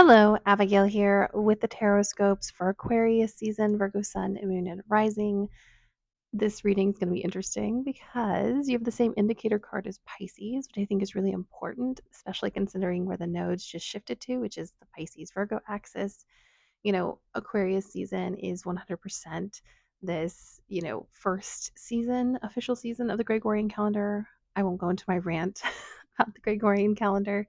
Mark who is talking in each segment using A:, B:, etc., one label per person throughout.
A: Hello, Abigail here with the Tarotscopes for Aquarius season, Virgo sun, moon, and rising. This reading is going to be interesting because you have the same indicator card as Pisces, which I think is really important, especially considering where the nodes just shifted to, which is the Pisces Virgo axis. Aquarius season is 100% this, first season, official season of the Gregorian calendar. I won't go into my rant about the Gregorian calendar,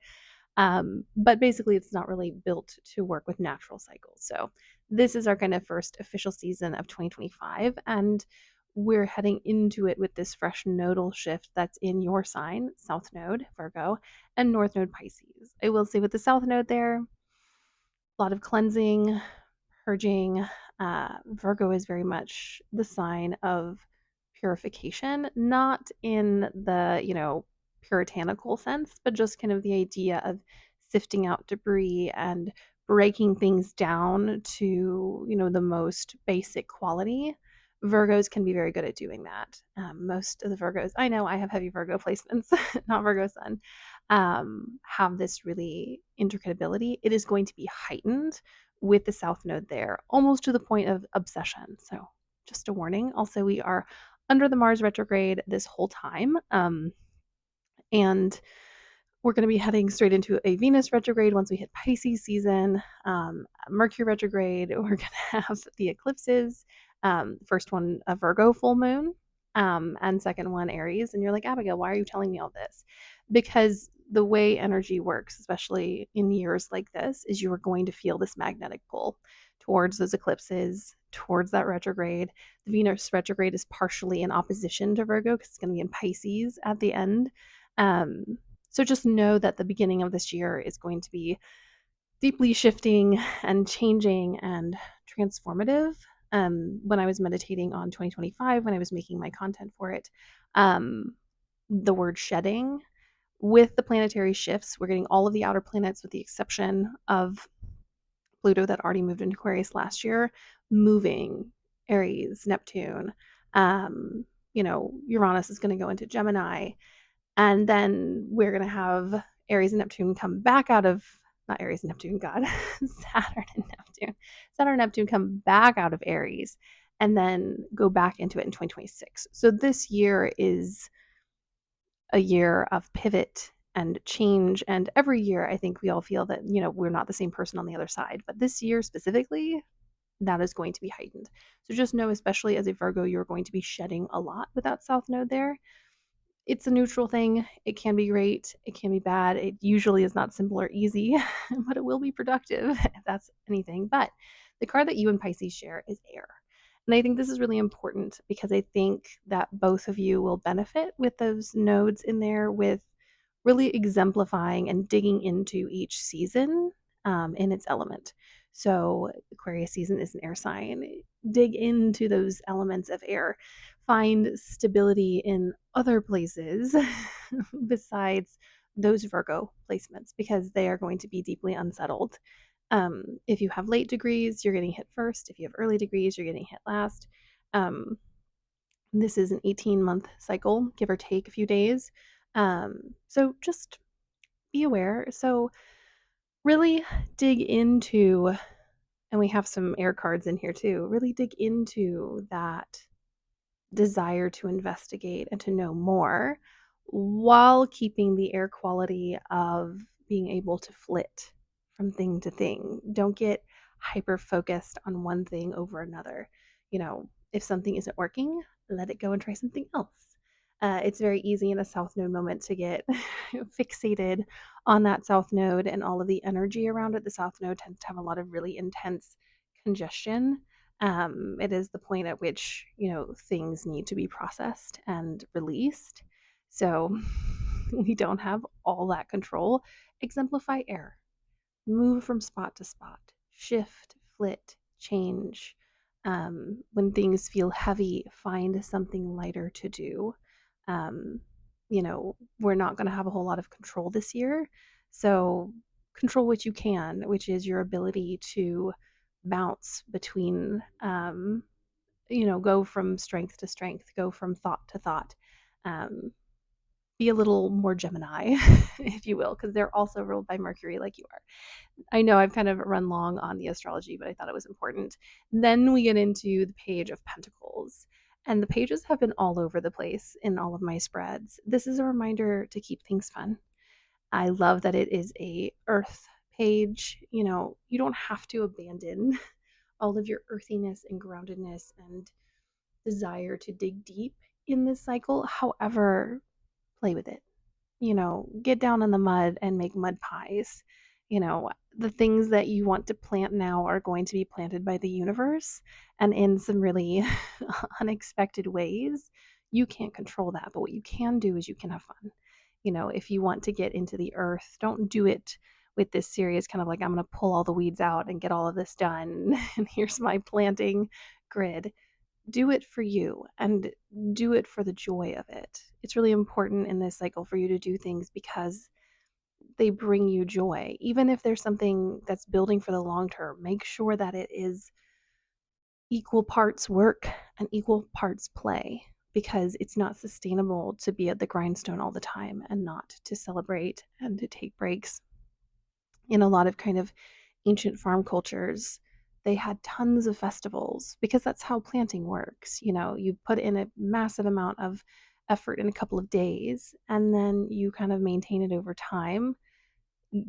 A: but basically, it's not really built to work with natural cycles. So, this is our kind of first official season of 2025, and we're heading into it with this fresh nodal shift that's in your sign, South Node, Virgo, and North Node, Pisces. I will say with the South Node there, a lot of cleansing, purging. Virgo is very much the sign of purification, not in the, puritanical sense, but just kind of the idea of sifting out debris and breaking things down to, the most basic quality. Virgos can be very good at doing that. Most of the Virgos, I know I have heavy Virgo placements, not Virgo sun, have this really intricate ability. It is going to be heightened with the South Node there, almost to the point of obsession. So, just a warning. Also, we are under the Mars retrograde this whole time. And we're going to be heading straight into a Venus retrograde once we hit Pisces season. Mercury retrograde, we're going to have the eclipses. First one, a Virgo full moon, and second one, Aries. And you're like, Abigail, why are you telling me all this? Because the way energy works, especially in years like this, is you are going to feel this magnetic pull towards those eclipses, towards that retrograde. The Venus retrograde is partially in opposition to Virgo because it's going to be in Pisces at the end. So just know that the beginning of this year is going to be deeply shifting and changing and transformative. When I was meditating on 2025, when I was making my content for it, the word shedding with the planetary shifts, we're getting all of the outer planets with the exception of Pluto that already moved into Aquarius last year, moving Aries, Neptune. Uranus is going to go into Gemini. And then we're going to have Aries and Neptune come back out of, not Aries and Neptune, God, Saturn and Neptune. Saturn and Neptune come back out of Aries and then go back into it in 2026. So this year is a year of pivot and change. And every year, I think we all feel that, we're not the same person on the other side. But this year specifically, that is going to be heightened. So just know, especially as a Virgo, you're going to be shedding a lot with that South Node there. It's a neutral thing. It can be great. It can be bad. It usually is not simple or easy, but it will be productive if that's anything. But the card that you and Pisces share is air. And I think this is really important because I think that both of you will benefit with those nodes in there, with really exemplifying and digging into each season in its element. So, Aquarius season is an air sign. Dig into those elements of air. Find stability in other places besides those Virgo placements because they are going to be deeply unsettled. If you have late degrees, you're getting hit first. If you have early degrees, you're getting hit last. This is an 18-month cycle, give or take a few days. So just be aware. So really dig into, and we have some air cards in here too, really dig into that desire to investigate and to know more while keeping the air quality of being able to flit from thing to thing. Don't get hyper focused on one thing over another. If something isn't working, let it go and try something else. It's very easy in a South Node moment to get fixated on that South Node and all of the energy around it. The South Node tends to have a lot of really intense congestion. It is the point at which, things need to be processed and released. So we don't have all that control. Exemplify air. Move from spot to spot. Shift, flit, change. When things feel heavy, find something lighter to do. Um, we're not going to have a whole lot of control this year. So control what you can, which is your ability to bounce between, go from strength to strength, go from thought to thought. Um, be a little more Gemini, if you will, because they're also ruled by Mercury like you are. I know I've kind of run long on the astrology, but I thought it was important. Then we get into the Page of Pentacles. And the pages have been all over the place in all of my spreads. This is a reminder to keep things fun. I love that it is a earth page. You know, you don't have to abandon all of your earthiness and groundedness and desire to dig deep in this cycle. However, play with it. You know, get down in the mud and make mud pies. You know, the things that you want to plant now are going to be planted by the universe and in some really unexpected ways. You can't control that, but what you can do is you can have fun. You know, if you want to get into the earth, don't do it with this serious kind of like, I'm going to pull all the weeds out and get all of this done. And here's my planting grid. Do it for you and do it for the joy of it. It's really important in this cycle for you to do things because they bring you joy. Even if there's something that's building for the long term, make sure that it is equal parts work and equal parts play, because it's not sustainable to be at the grindstone all the time and not to celebrate and to take breaks. In a lot of kind of ancient farm cultures, they had tons of festivals because that's how planting works. You know, you put in a massive amount of effort in a couple of days and then you kind of maintain it over time.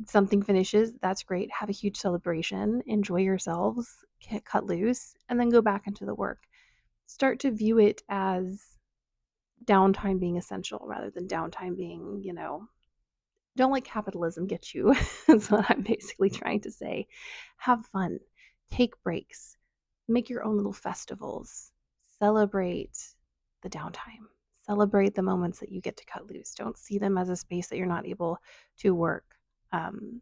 A: Something finishes, that's great. Have a huge celebration, enjoy yourselves, get cut loose, and then go back into the work. Start to view it as downtime being essential rather than downtime being, you know, don't let capitalism get you. That's what I'm basically trying to say. Have fun, take breaks, make your own little festivals, celebrate the downtime, celebrate the moments that you get to cut loose. Don't see them as a space that you're not able to work. Um,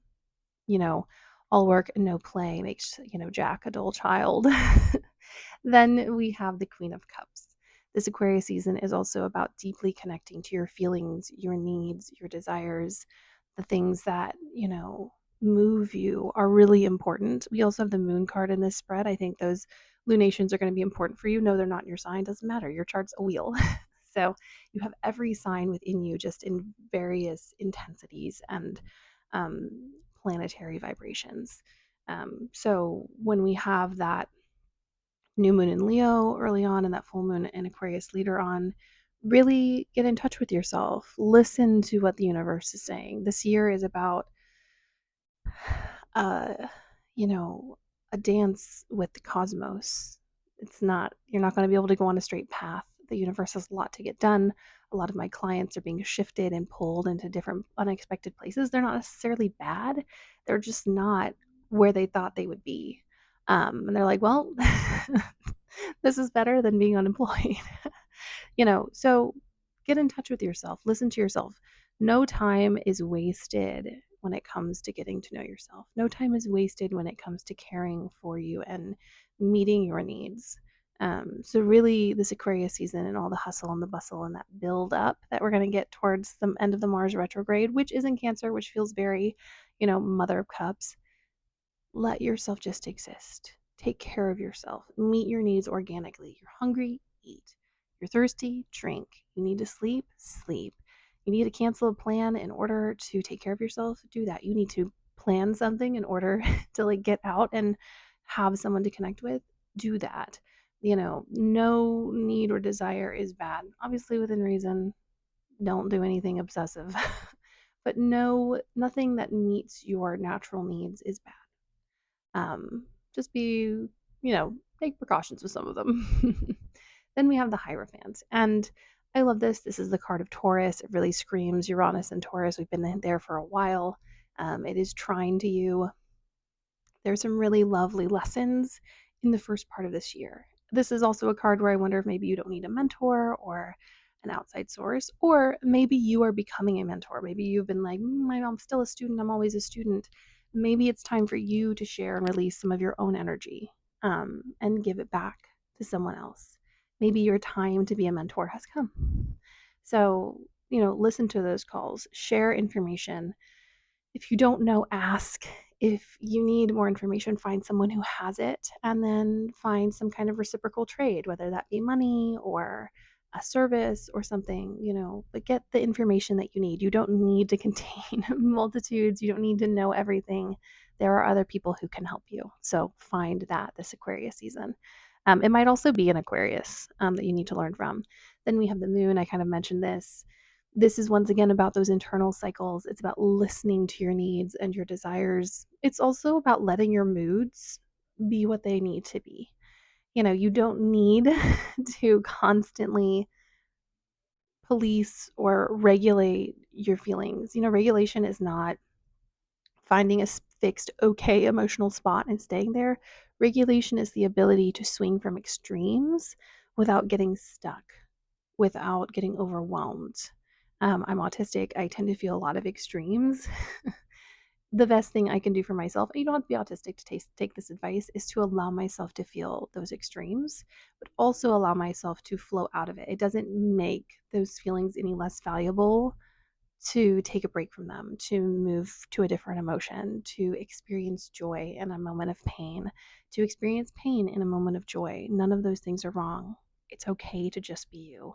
A: you know, all work and no play makes, you know, Jack a dull child. Then we have the Queen of Cups. This Aquarius season is also about deeply connecting to your feelings, your needs, your desires, the things that, you know, move you are really important. We also have the moon card in this spread. I think those lunations are going to be important for you. No, they're not in your sign. Doesn't matter. Your chart's a wheel. So you have every sign within you just in various intensities and planetary vibrations. So when we have that new moon in Leo early on and that full moon in Aquarius later on, really get in touch with yourself. Listen to what the universe is saying. This year is about, uh, you know, a dance with the cosmos. It's not, you're not going to be able to go on a straight path. The universe has a lot to get done. A lot of my clients are being shifted and pulled into different unexpected places. They're not necessarily bad, they're just not where they thought they would be. And they're like, well, this is better than being unemployed. You know, so get in touch with yourself, listen to yourself. No time is wasted when it comes to getting to know yourself. No time is wasted when it comes to caring for you and meeting your needs. So really, this Aquarius season and all the hustle and the bustle and that build up that we're going to get towards the end of the Mars retrograde, which is in Cancer, which feels very, you know, Mother of Cups. Let yourself just exist. Take care of yourself. Meet your needs organically. You're hungry, eat. You're thirsty, drink. You need to sleep, sleep. You need to cancel a plan in order to take care of yourself, do that. You need to plan something in order to like get out and have someone to connect with, do that. You know, no need or desire is bad. Obviously within reason. Don't do anything obsessive. But no, nothing that meets your natural needs is bad. Just be, you know, take precautions with some of them. Then we have the Hierophant. And I love this. This is the card of Taurus. It really screams Uranus and Taurus. We've been there for a while. It is trine to you. There's some really lovely lessons in the first part of this year. This is also a card where I wonder if maybe you don't need a mentor or an outside source, or maybe you are becoming a mentor. Maybe you've been like, I'm still a student, I'm always a student. Maybe it's time for you to share and release some of your own energy and give it back to someone else. Maybe your time to be a mentor has come. So, you know, listen to those calls, share information. If you don't know, ask. If you need more information, find someone who has it, and then find some kind of reciprocal trade, whether that be money or a service or something, but get the information that you need. You don't need to contain multitudes. You don't need to know everything. There are other people who can help you. So find that this Aquarius season. It might also be an Aquarius that you need to learn from. Then we have the moon. I kind of mentioned this. This is once again about those internal cycles. It's about listening to your needs and your desires. It's also about letting your moods be what they need to be. You don't need to constantly police or regulate your feelings. Regulation is not finding a fixed, okay emotional spot and staying there. Regulation is the ability to swing from extremes without getting stuck, without getting overwhelmed. I'm autistic. I tend to feel a lot of extremes. The best thing I can do for myself, and you don't have to be autistic to take this advice, is to allow myself to feel those extremes, but also allow myself to flow out of it. It doesn't make those feelings any less valuable to take a break from them, to move to a different emotion, to experience joy in a moment of pain, to experience pain in a moment of joy. None of those things are wrong. It's okay to just be you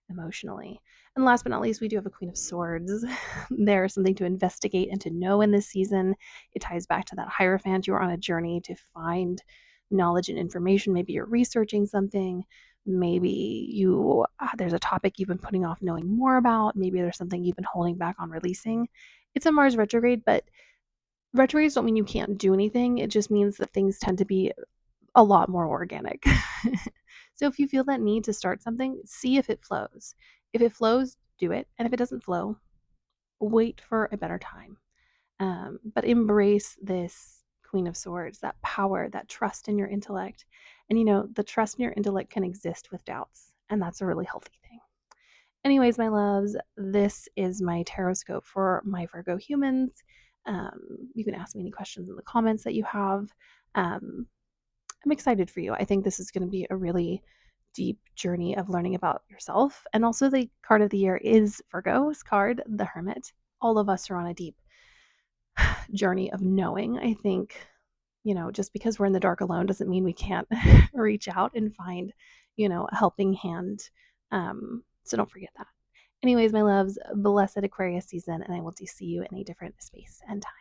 A: emotionally. And last but not least, we do have a Queen of Swords. There's something to investigate and to know in this season. It ties back to that Hierophant. You are on a journey to find knowledge and information. Maybe you're researching something. Maybe there's a topic you've been putting off knowing more about. Maybe there's something you've been holding back on releasing. It's a Mars retrograde, but retrogrades don't mean you can't do anything. It just means that things tend to be a lot more organic. So if you feel that need to start something, see if it flows. If it flows, do it. And if it doesn't flow, wait for a better time. But embrace this Queen of Swords, that power, that trust in your intellect. And the trust in your intellect can exist with doubts, and that's a really healthy thing. Anyways, my loves, this is my Tarotscope for my Virgo humans. You can ask me any questions in the comments that you have. I'm excited for you. I think this is going to be a really deep journey of learning about yourself. And also, the card of the year is Virgo's card, the Hermit. All of us are on a deep journey of knowing. I think, just because we're in the dark alone doesn't mean we can't reach out and find, a helping hand. So don't forget that. Anyways, my loves, blessed Aquarius season, and I will see you in a different space and time.